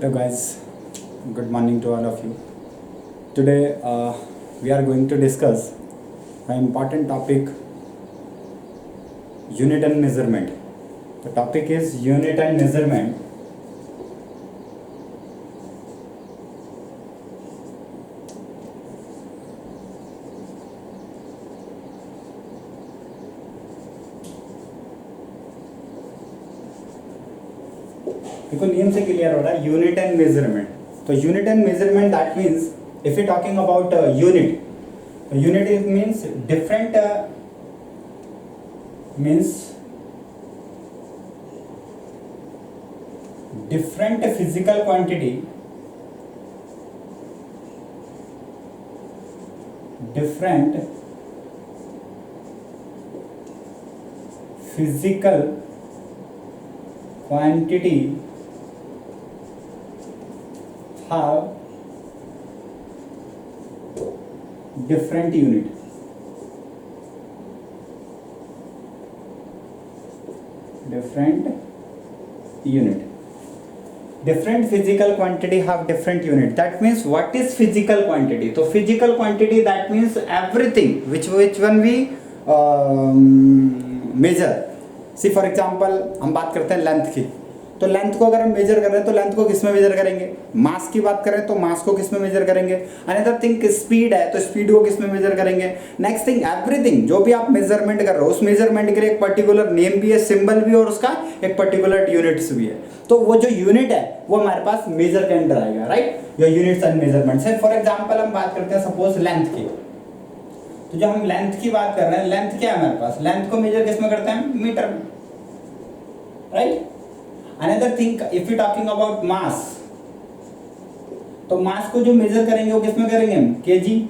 Hello guys, good morning to all of you. Today we are going to discuss an important topic, unit and measurement. The topic is unit and measurement. देखो नियम से clear हो रहा है unit and measurement. तो unit and measurement that means if you talking about unit it means different means different physical quantity different physical quantity have different unit. Different physical quantity have different unit. That means what is physical quantity? So physical quantity that means everything which one we measure. See for example हम बात करते हैं length की. तो length को अगर हम major कर रहे हैं तो लेंथ को किस में मेजर करेंगे? मास की बात करें तो मास को किस में मेजर करेंगे? अनदर थिंग स्पीड है तो स्पीड को किस में मेजर करेंगे? नेक्स्ट थिंग एवरीथिंग जो भी आप मेजरमेंट कर रहे हो उस मेजरमेंट के लिए एक पर्टिकुलर नेम भी है, सिंबल भी, और उसका एक पर्टिकुलर यूनिट्स भी है. तो वो जो यूनिट है वो हमारे पास मेजर के अंदर आएगा, right? Your units and measurement से. फॉर एग्जाम्पल हम बात करते हैं सपोज लेंथ की. तो जब हम लेंथ की बात कर रहे हैं, लेंथ क्या है हमारे पास? लेंथ को मेजर किस में करते हैं? मीटर में, right? Another thing, if you talking about mass, तो मास को जो मेजर करेंगे वो किस में करेंगे हम? केजी.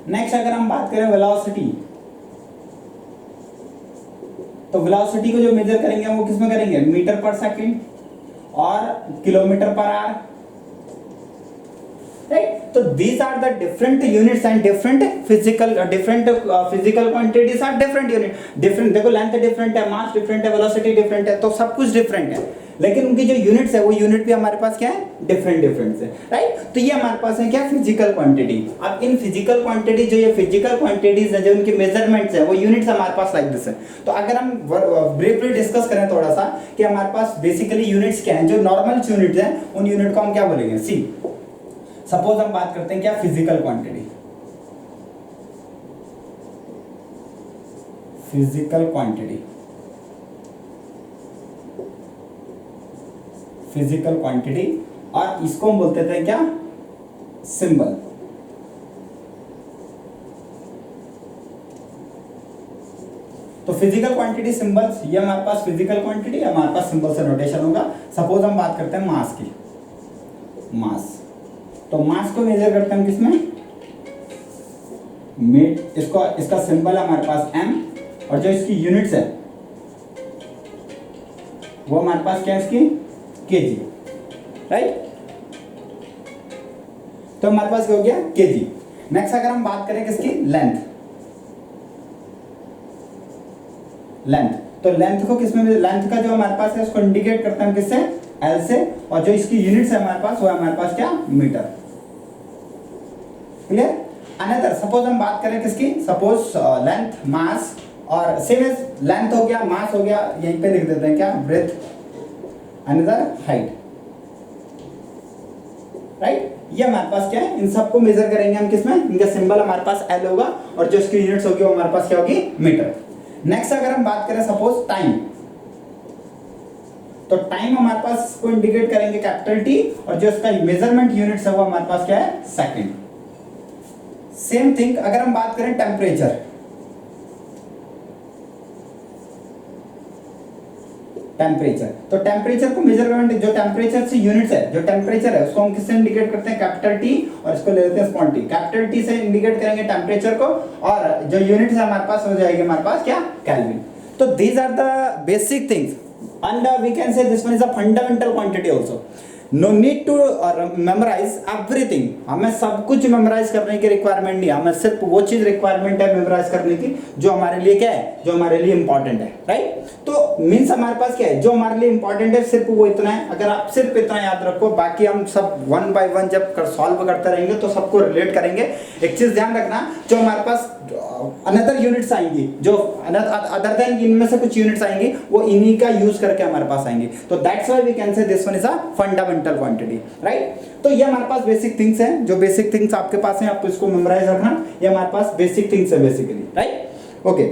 नेक्स्ट अगर हम बात करें वेलोसिटी, तो वेलोसिटी को जो मेजर करेंगे वो किस में करेंगे? मीटर पर सेकंड और किलोमीटर पर आवर, राइट? तो these are the different units and different physical quantities are different unit. different देखो लेंथ डिफरेंट है, मास डिफरेंट है, वेलोसिटी डिफरेंट है, तो सब कुछ डिफरेंट है, लेकिन उनकी जो यूनिट्स है वो यूनिट भी हमारे पास क्या है? डिफरेंट है, राइट? तो ये हमारे पास है क्या? Physical quantity. अब इन फिजिकल क्वांटिटी जो ये फिजिकल क्वांटिटीज है जो उनके मेजरमेंट्स है वो यूनिट्स हमारे पास लाइक दिस है. तो अगर हम ब्रीफली डिस्कस करें थोड़ा सा कि हमारे पास बेसिकली यूनिट्स क्या है, जो नॉर्मल यूनिट्स हैं उन यूनिट को हम क्या बोलेंगे? सी सपोज हम बात करते हैं क्या? Physical quantity. फिजिकल क्वांटिटी और इसको हम बोलते थे क्या? सिंबल. तो फिजिकल क्वांटिटी सिंबल्स, ये हमारे पास फिजिकल क्वांटिटी, हमारे पास सिंबल से नोटेशन होगा. सपोज हम बात करते हैं मास की. मास, तो मास को मेजर करते हैं हम किसमें? इसका सिंबल है हमारे पास m, और जो इसकी यूनिट्स है वो हमारे पास क्या है? इसकी केजी, राइट? तो हमारे पास क्या हो गया? केजी. नेक्स्ट अगर हम बात करें किसकी? लेंथ. तो लेंथ को किसमें? लेंथ का जो हमारे पास है उसको इंडिकेट करते हैं किससे? एल से, और जो इसकी यूनिट्स है हमारे पास वो है हमारे पास क्या? मीटर. क्लियर? अनदर सपोज हम बात करें किसकी? सपोज लेंथ, मास, और सेम एज लेंथ हो गया, मास हो गया, यहीं पे लिख देते हैं क्या? Breadth, another height, right? ये हमारे पास क्या है? इन सबको मेजर करेंगे हम किसमें? इनका सिंबल हमारे पास एल होगा और जो इसकी यूनिट्स होगी वो हमारे पास क्या होगी? मीटर. नेक्स्ट अगर हम बात करें सपोज टाइम, तो टाइम हमारे पास को इंडिकेट करेंगे कैपिटल टी, और जो इसका मेजरमेंट यूनिट्स है वो हमारे पास क्या है? सेकंड. सेम थिंग अगर हम बात करें टेम्परेचर, तो टेम्परेचर को मेजरमेंट जो टेम्परेचर से यूनिट्स है, जो टेम्परेचर है उसको हम किससे इंडिकेट करते हैं? कैपिटल टी, और इसको ले लेते हैं स्मॉल टी. कैपिटल टी से इंडिकेट करेंगे टेम्परेचर को, और जो यूनिट्स है हमारे पास हो जाएगी हमारे पास क्या? केल्विन. तो these are the basic things, and we can say this one is a fundamental quantity also. No need to memorise everything, हमें सब कुछ मेमोराइज करने की रिक्वायरमेंट नहीं है, हमें सिर्फ वो चीज रिक्वायरमेंट है मेमोराइज करने की जो हमारे लिए क्या है, जो हमारे लिए इंपॉर्टेंट है, राइट। तो मीन्स हमारे पास क्या है, जो हमारे लिए इंपॉर्टेंट है सिर्फ वो इतना है। अगर आप सिर्फ इतना याद रखो, बाकी हम सब वन बाय वन जब सॉल्व करते रहेंगे तो सबको रिलेट करेंगे। एक चीज ध्यान रखना, जो हमारे पास अनदर यूनिट्स आएंगी, जो अदर देन इनमें से कुछ यूनिट्स आएंगी, वो इन्हीं का यूज करके हमारे पास आएंगी। तो that's why we can say this one is a fundamental quantity, right. तो ये हमारे पास बेसिक थिंग्स हैं, जो बेसिक थिंग्स आपके पास हैं, आपको इसको मेमोराइज रखना, ये हमारे पास बेसिक थिंग्स है बेसिकली, राइट। ओके,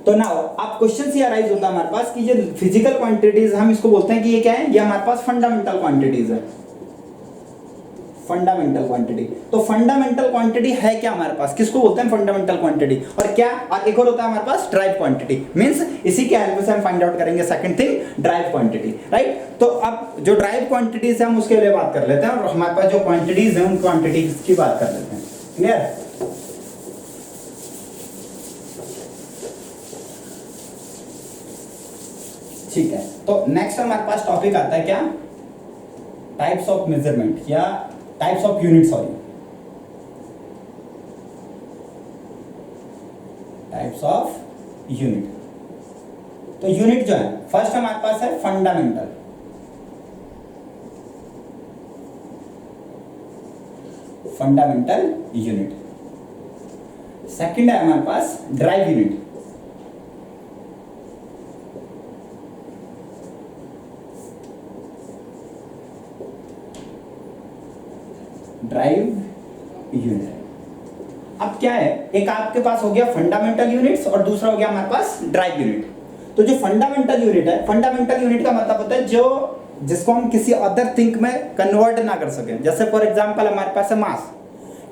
तो नाउ आप क्वेश्चन ही अराइज होता है हमारे पास कि ये फिजिकल क्वांटिटीज हम इसको बोलते हैं कि ये क्या है, ये हमारे पास फंडामेंटल क्वांटिटीज है, फंडामेंटल क्वांटिटी। तो फंडामेंटल क्वांटिटी है क्या हमारे पास, किसको बोलते हैं फंडामेंटल क्वांटिटी, और क्या, और एक और होता है हमारे पास ड्राइव क्वांटिटी। मींस इसी के हेल्प से हम फाइंड आउट करेंगे second thing, drive quantity, right. तो अब जो ड्राइव क्वांटिटीज है हम उसके लिए बात कर लेते हैं, और हमारे पास जो क्वांटिटीज है उन क्वांटिटीज की बात कर लेते हैं। क्लियर? ठीक है, तो नेक्स्ट हमारे पास टॉपिक आता है क्या, टाइप्स ऑफ मेजरमेंट या types of unit, sorry, types of unit. तो यूनिट जो है, फर्स्ट हमारे पास है फंडामेंटल, फंडामेंटल यूनिट। सेकंड है हमारे पास ड्राइव यूनिट, ड्राइव यूनिट। अब क्या है, एक आपके पास हो गया फंडामेंटल यूनिट्स और दूसरा हो गया हमारे पास ड्राइव यूनिट। तो जो फंडामेंटल यूनिट है, फंडामेंटल यूनिट का मतलब होता है जो जिसको हम किसी अदर थिंग में कन्वर्ट ना कर सकें। जैसे फॉर एग्जांपल हमारे पास है मास,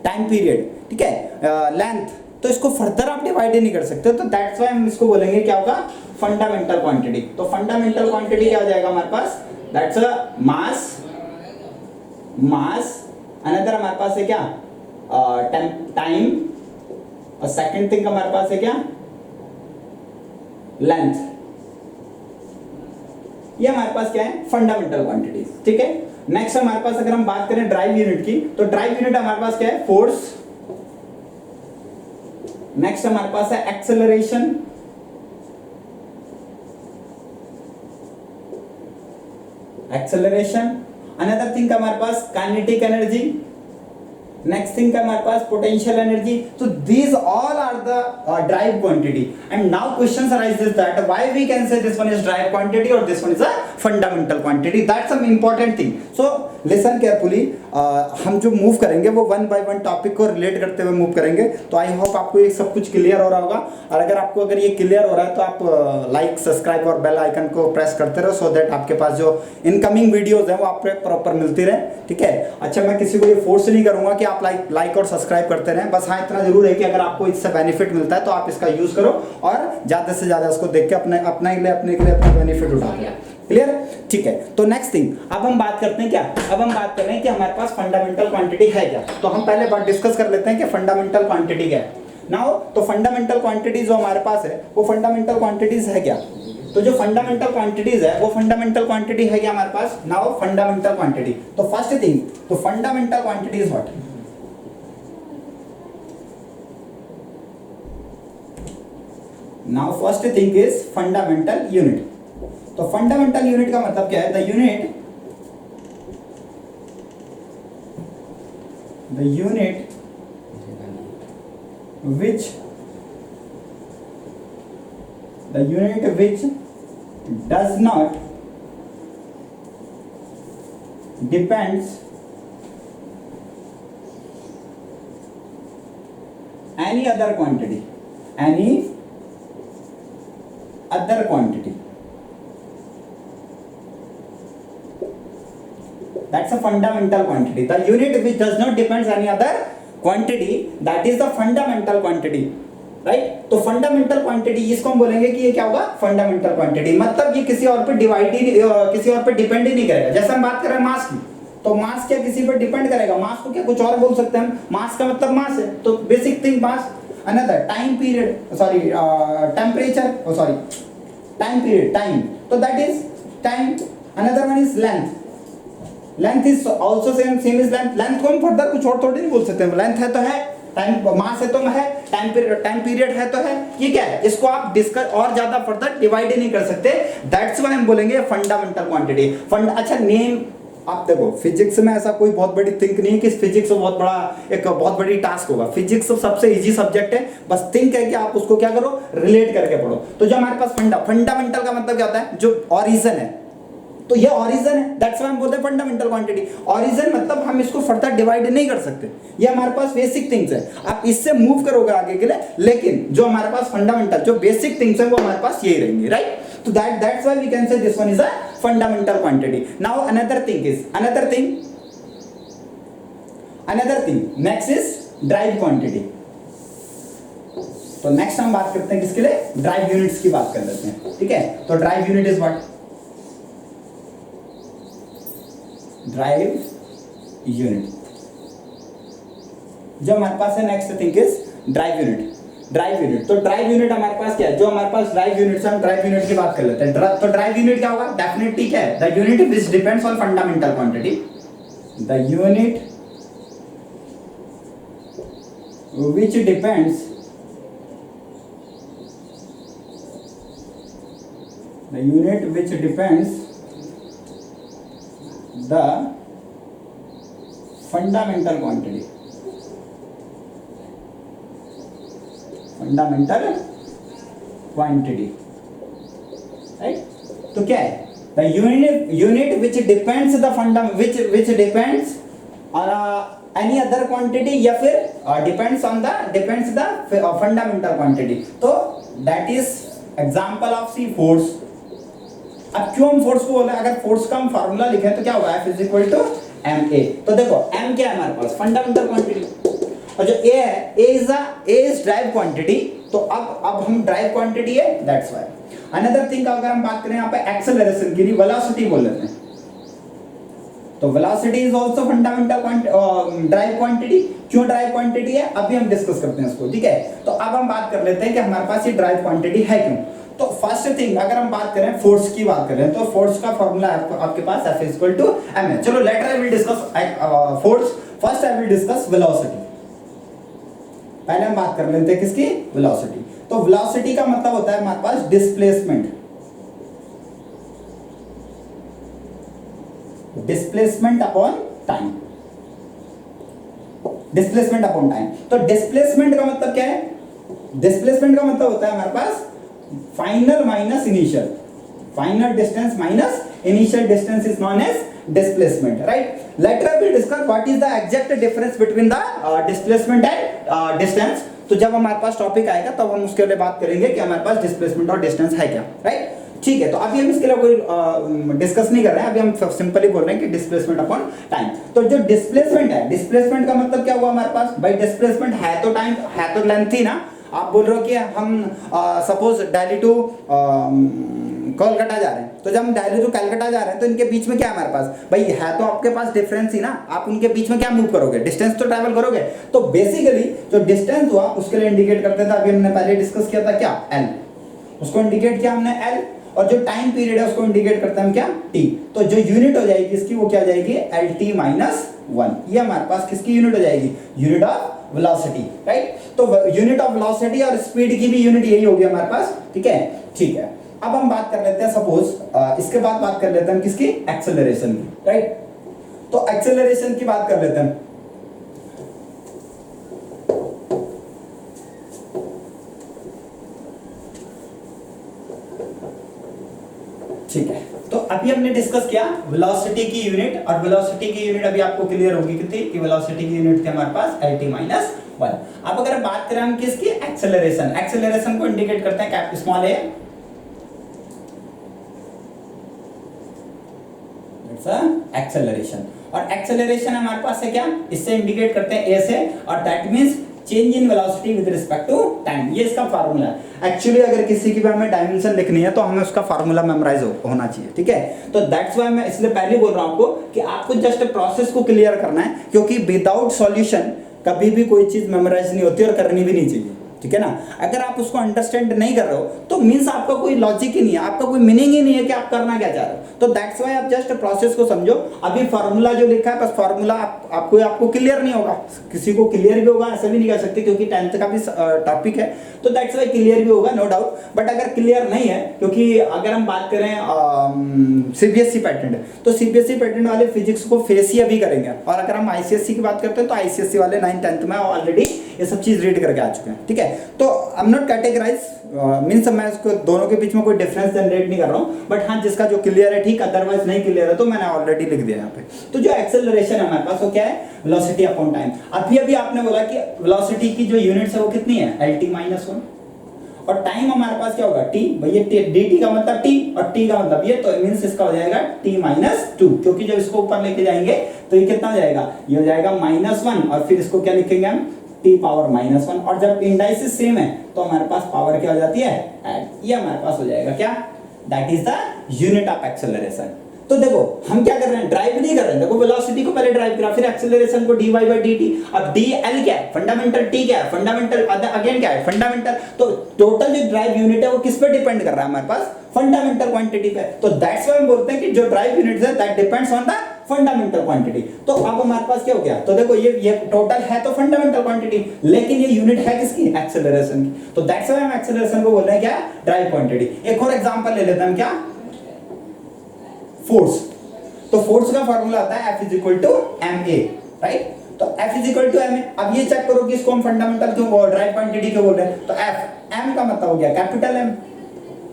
टाइम पीरियड, ठीक है, लेंथ, तो इसको फर्दर आप डिवाइड ही नहीं कर सकते। तो दैट्स व्हाई हम इसको बोलेंगे क्या होगा, फंडामेंटल क्वांटिटी। तो फंडामेंटल क्वांटिटी क्या हो जाएगा हमारे पास, that's a mass, mass, another हमारे पास है क्या, टाइम, और सेकंड थिंग हमारे पास है क्या, लेंथ। ये हमारे पास क्या है, फंडामेंटल क्वांटिटीज, ठीक है। नेक्स्ट हमारे पास अगर हम बात करें ड्राइव यूनिट की, तो ड्राइव यूनिट हमारे पास क्या है, फोर्स। नेक्स्ट हमारे पास है एक्सेलरेशन, एक्सेलरेशन। अनदर थिंग हमारे पास काइनेटिक एनर्जी, नेक्स्ट थिंग हमारे पास पोटेंशियल एनर्जी। तो these all are the derived quantity, and now questions arises that why we can say this one is derived quantity और this one is a fundamental quantity. That's some important thing, so listen carefully. हम जो move करेंगे वो one by one topic को relate करते हुए move करेंगे। तो आई होप आपको ये सब कुछ क्लियर हो रहा होगा, और अगर ये क्लियर हो रहा है तो आप लाइक, सब्सक्राइब और बेल आइकन को प्रेस करते रहो, सो दैट आपके पास जो इनकमिंग वीडियोस हैं वो आपको प्रॉपर मिलती रहे, ठीक है। अच्छा, मैं किसी को ये फोर्स नहीं करूंगा कि आप लाइक और सब्सक्राइब करते रहें, बस हाँ इतना जरूर है कि अगर आपको इससे बेनिफिट मिलता है तो आप इसका यूज करो और ज्यादा से ज्यादा इसको देख के अपने के लिए अपना बेनिफिट उठा लिया। क्लियर? ठीक है, तो नेक्स्ट थिंग अब हम बात करते हैं क्या, अब हम बात कर रहे हैं कि हमारे पास फंडामेंटल क्वांटिटी है क्या। तो हम पहले बात डिस्कस कर लेते हैं कि फंडामेंटल क्वांटिटी क्या है। नाउ तो फंडामेंटल क्वांटिटी जो हमारे पास है वो फंडामेंटल क्वांटिटीज है क्या। तो जो फंडामेंटल क्वांटिटीज है वो फंडामेंटल क्वांटिटी है क्या हमारे पास। नाउ फंडामेंटल क्वांटिटी, तो फर्स्ट थिंग, तो fundamental quantity is what. Now first thing is fundamental unit. तो फंडामेंटल यूनिट का मतलब क्या है, the unit which does not depends any other quantity, that's a fundamental quantity. The unit which does not depends any other quantity, that is the fundamental quantity, right. तो fundamental quantity इसको हम बोलेंगे कि ये क्या होगा, फंडामेंटल क्वांटिटी। मतलब ये किसी और पे किसी और पे डिपेंड ही नहीं करेगा। जैसे हम बात कर रहे हैं मास की, तो मास क्या किसी पर डिपेंड करेगा, मास को क्या कुछ और बोल सकते हैं हम, मास का मतलब मास है, तो basic thing mass. Another time period, sorry temperature, sorry time period, time, तो that is time. Another one is length, length is also same is length. Length को हम फर्दर कुछ और थोड़ी नहीं बोल सकते, लेंथ है तो है, टाइम मास है तो है, टाइम पीरियड है तो है, ये क्या है, इसको आप डिस्कस और ज्यादा फर्दर डिवाइड ही नहीं कर सकते। दैट्स व्हाई हम बोलेंगे फंडामेंटल क्वांटिटी। अच्छा नेम, आप देखो फिजिक्स में ऐसा कोई बहुत बड़ी थिंक नहीं है कि फिजिक्स बहुत बड़ा एक बहुत बड़ी टास्क होगा। फिजिक्स सबसे इजी सब्जेक्ट है, बस थिंक है कि आप उसको क्या करो, रिलेट करके पढ़ो। तो जो हमारे पास फंडामेंटल का मतलब क्या होता है, जो ऑरिजिन है, तो ये ऑरिजिन है, दैट्स व्हाई हम बोलते हैं फंडामेंटल क्वांटिटी। ऑरिजिन मतलब हम इसको फर्दर डिवाइड नहीं कर सकते, ये हमारे पास बेसिक थिंग्स है, आप इससे मूव करोगे आगे के लिए, लेकिन जो हमारे पास फंडामेंटल जो बेसिक थिंग्स है वो हमारे पास यही रहेंगे, राइट। तो that's why we can say this one is a fundamental quantity. Now another thing next is derived quantity. तो नेक्स्ट हम बात करते हैं किसके लिए, ड्राइव यूनिट्स की बात कर लेते हैं, ठीक है। तो drive unit is what, drive unit जो हमारे पास है, next thing is drive unit. तो ड्राइव यूनिट हमारे पास क्या है, जो हमारे पास ड्राइव यूनिट से हम ड्राइव यूनिट की बात कर लेते हैं। तो ड्राइव यूनिट क्या होगा, डेफिनेटली क्या है, the unit which depends on fundamental quantity, the unit which depends the fundamental quantity, right। तो क्या है, the unit which depends on any other quantity या फिर depends the fundamental quantity। तो that is example of see force। अब क्यों हम force को बोल रहे हैं, अगर फोर्स का हम फार्मूला लिखे तो क्या होगा, F is equal to ma। तो देखो m क्या है हमारे पास, फंडामेंटल क्वांटिटी, और जो a है, a इज ड्राइव क्वांटिटी। तो अब हम ड्राइव क्वांटिटी है, दैट्स व्हाई। अनदर थिंग अगर हम बात करें यहाँ पे एक्सेलरेशन की, वेलोसिटी बोल लेते हैं, तो velocity is also fundamental drive quantity. क्यों ड्राइव क्वांटिटी है, अभी हम डिस्कस करते हैं इसको, ठीक है। तो अब हम बात कर लेते हैं कि हमारे पास ये ड्राइव क्वांटिटी है क्यों। तो फर्स्ट थिंग अगर हम बात करें फोर्स की बात करें, तो फोर्स का फॉर्मूला आपके पास F इक्वल टू ma। चलो later I will discuss force, first I will discuss velocity. पहले हम बात कर लेते हैं किसकी, वेलोसिटी। तो वेलोसिटी का मतलब होता है हमारे पास डिस्प्लेसमेंट अपॉन टाइम। तो डिस्प्लेसमेंट का मतलब क्या है, डिस्प्लेसमेंट का मतलब होता है हमारे पास final minus initial, final distance minus initial distance is known as displacement, right. Later we discuss what is the exact difference between the displacement and distance. तो जब हमारे पास टॉपिक आएगा तब हम उसके लिए बात करेंगे कि हमारे पास डिस्प्लेसमेंट और डिस्टेंस है क्या, राइट। ठीक है, तो अभी हम इसके लिए कोई डिस्कस नहीं कर रहे हैं, अभी हम सिंपली बोल रहे हैं कि डिस्प्लेसमेंट अपॉन टाइम। तो जो डिस्प्लेसमेंट है, डिस्प्लेसमेंट का मतलब क्या हुआ हमारे पास, भाई डिस्प्लेसमेंट है तो टाइम, है तो लेंथ ही ना। आप बोल रहे हो कि हम सपोज दिल्ली टू कोलकाता जा रहे हैं, तो जब हम दिल्ली टू कलकत्ता जा रहे हैं तो इनके बीच में क्या है हमारे पास, भाई है तो आपके पास डिफरेंस ही ना। आप उनके बीच में क्या मूव करोगे, डिस्टेंस तो ट्रैवल करोगे। तो बेसिकली जो डिस्टेंस हुआ उसके लिए इंडिकेट करते थे, अभी हमने पहले डिस्कस किया था क्या, एल, उसको इंडिकेट किया हमने एल, और जो टाइम पीरियड है उसको इंडिकेट करते हैं हम क्या, टी। तो जो यूनिट हो जाएगी इसकी वो क्या हो जाएगी, एल टी माइनस 1। ये हमारे पास किसकी यूनिट हो जाएगी, यूनिट ऑफ वेलोसिटी, राइट। तो यूनिट ऑफ वेलोसिटी और स्पीड की भी यूनिट यही होगी हमारे पास, ठीक है। ठीक है, अब हम बात कर लेते हैं सपोज इसके बाद बात कर लेते हैं हम किसकी, एक्सेलरेशन की, राइट। तो एक्सेलरेशन की बात कर लेते हैं। ठीक है, तो अभी हमने डिस्कस किया वेलोसिटी की यूनिट, और वेलोसिटी की यूनिट अभी आपको क्लियर होगी कितनी, कि वेलोसिटी की यूनिट थी हमारे पास lt माइनस 1। अब अगर बात करें हम किसकी, एक्सेलरेशन, एक्सेलरेशन को इंडिकेट करते हैं कैप स्मॉल ए, एक्सेलरेशन। और एक्सेलरेशन हमारे पास है क्या, इससे इंडिकेट करते हैं ए से, और that means change in velocity with respect to time. ये इसका फार्मूला है। एक्चुअली अगर किसी की भी हमें डायमेंशन लिखनी है तो हमें उसका फार्मूला मेमोराइज होना चाहिए, ठीक है। तो दैट्स व्हाई मैं इसलिए पहले बोल रहा हूं आपको कि आपको जस्ट प्रोसेस को क्लियर करना है, क्योंकि विदाउट सॉल्यूशन कभी भी कोई चीज मेमोराइज नहीं होती और करनी भी नहीं चाहिए। ठीक है ना। अगर आप उसको अंडरस्टैंड नहीं कर रहे हो तो मीन्स आपका कोई लॉजिक ही नहीं है, आपका कोई मीनिंग ही नहीं है कि आप करना क्या चाह रहे हो। तो दैट्स वाई आप जस्ट प्रोसेस को समझो। अभी फार्मूला जो लिखा है, बस फार्मूला आपको क्लियर नहीं होगा, किसी को क्लियर भी होगा ऐसा भी नहीं कह सकते, क्योंकि 10th का भी टॉपिक है, तो दैट्स वाई क्लियर भी होगा, नो डाउट। बट अगर क्लियर नहीं है, क्योंकि अगर हम बात करें सीबीएसई पैटर्न, तो सीबीएसई पैटर्न वाले फिजिक्स को फेस ही अभी करेंगे, और अगर हम आईसीएसई की बात करते हैं तो आईसीएसई वाले 9th 10th में ऑलरेडी ये सब चीज रीड करके आ चुके हैं, ठीक है। तो I am not categorise, means मैं इसको दोनों के बीच में कोई डिफरेंस जनरेट नहीं कर रहा हूँ, बट हाँ जिसका जो क्लियर है ठीक, अदरवाइज नहीं क्लियर है तो मैंने ऑलरेडी लिख दिया यहाँ पे। तो जो एक्सेलरेशन है हमारे पास वो क्या है, वेलोसिटी अपॉन टाइम। अभी आपने बोला कि वेलोसिटी की जो यूनिट्स है वो कितनी है, LT-1, और टाइम हमारे पास क्या होगा, t, भैया dt का मतलब t और t का मतलब ये, तो मींस इसका हो जाएगा t-2, क्योंकि जब इसको ऊपर लेके जाएंगे तो ये कितना हो जाएगा, ये हो जाएगा -1, और फिर इसको क्या लिखेंगे हम, t पावर -1, और जब इंडाइसिस सेम है तो हमारे पास पावर क्या हो जाती है, ये हमारे पास हो जाएगा क्या, that is the unit of acceleration. तो देखो हम क्या कर रहे हैं, ड्राइव नहीं कर रहे हैं, देखो वेलोसिटी को पहले ड्राइव करा, फिर एक्सेलरेशन को dy/dt। अब dl क्या है, फंडामेंटल, t क्या है, फंडामेंटल, अगेन क्या है, फंडामेंटल। तो टोटल जो ड्राइव यूनिट है वो किस पे डिपेंड कर रहा है हमारे पास, फंडामेंटल क्वांटिटी पे। तो दैट्स व्हाई हम बोलते हैं कि जो ड्राइव यूनिट्स है that depends on the fundamental quantity. तो अब हमारे पास क्या हो गया, तो देखो ये टोटल है तो फंडामेंटल क्वांटिटी, लेकिन ये यूनिट है किसकी, एक्सेलरेशन की। तो दैट्स व्हाई हम एक्सेलरेशन को बोल रहे हैं क्या, ड्राइव क्वांटिटी। एक और एग्जांपल ले लेते हैं हम, क्या, फोर्स। तो फोर्स का फार्मूला आता है F = ma, राइट। तो F = ma। अब ये चेक करो कि इसको हम फंडामेंटल क्यों बोल, ड्राइव क्वांटिटी क्यों बोल रहे हैं, तो F, m का मतलब हो गया कैपिटल M,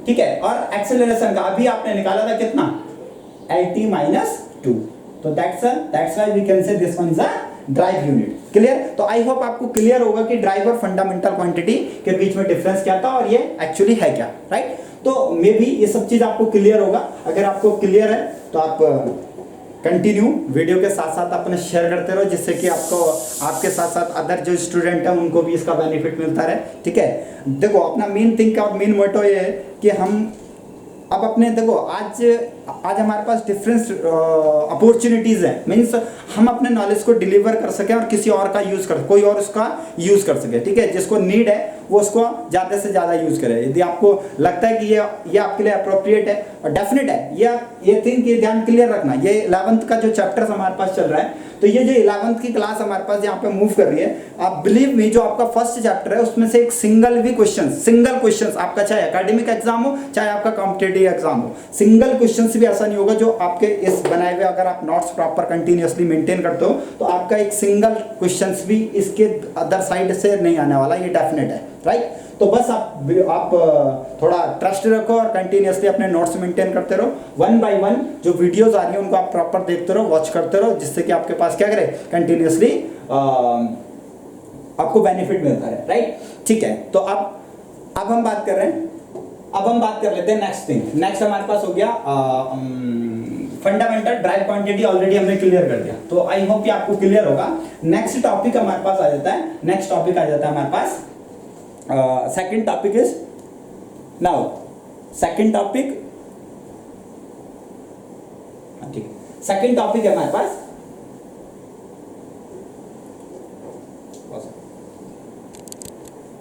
ठीक है। और एक्सेलरेशन का अभी आपने निकाला था कितना, LT-2। तो that's why we can say this one is a derived unit. Clear. तो आई होप आपको क्लियर होगा कि ड्राइव और फंडामेंटल क्वांटिटी के बीच में डिफरेंस क्या था और ये एक्चुअली है क्या, राइट। तो मे बी ये सब चीज आपको क्लियर होगा। अगर आपको क्लियर है तो आप कंटिन्यू वीडियो के साथ साथ अपने शेयर करते रहो, जिससे कि आपको, आपके साथ साथ अदर जो स्टूडेंट है उनको भी इसका बेनिफिट मिलता रहे, ठीक है। देखो अपना मेन थिंक और मेन मोटो ये है कि हम अब अपने, देखो आज हमारे पास डिफरेंट अपॉर्चुनिटीज हैं, मीन्स हम अपने नॉलेज को डिलीवर कर सकें और किसी और का यूज कर, कोई और उसका यूज कर सके, ठीक है। जिसको नीड है वो उसको ज़्यादा से ज़्यादा यूज करे। यदि आपको लगता है कि ये आपके लिए अप्रोप्रिएट है और डेफिनेट है, ये थिंक, ये ध्यान क्लियर रखना, ये 11th का जो चैप्टर्स हमारे पास चल रहा है, तो ये जो 11th की क्लास हमारे पास यहाँ पे मूव कर रही है, आप बिलीव मी, जो आपका फर्स्ट चैप्टर है उसमें से एक सिंगल क्वेश्चन आपका, चाहे एकेडमिक एग्जाम हो चाहे आपका कॉम्पिटिटिव एग्जाम हो, सिंगल क्वेश्चन भी ऐसा नहीं होगा जो आपके इस बनाए हुए, अगर आप नोट्स प्रॉपर कंटिन्यूअसली मेंटेन करते हो तो आपका एक सिंगल क्वेश्चन भी इसके अदर साइड से नहीं आने वाला, ये डेफिनेट है, राइट। तो बस आप थोड़ा ट्रस्ट रखो और कंटिन्यूअसली अपने नोट्स मेंटेन करते रहो, 1 by 1 जो वीडियोस आ रही हैं उनको आप प्रॉपर देखते रहो, वॉच करते रहो, जिससे कि आपके पास क्या करे, कंटिन्यूअसली आपको बेनिफिट मिलता है, राइट। ठीक है। तो अब हम बात कर रहे हैं, अब हम बात कर लेते हैं नेक्स्ट थिंग। नेक्स्ट हमारे पास हो गया फंडामेंटल ड्राइव क्वांटिटी, ऑलरेडी हमने क्लियर कर दिया, तो आई होप कि आपको क्लियर होगा। नेक्स्ट टॉपिक हमारे पास आ जाता है, हमारे पास second topic is now, second topic है हमारे पास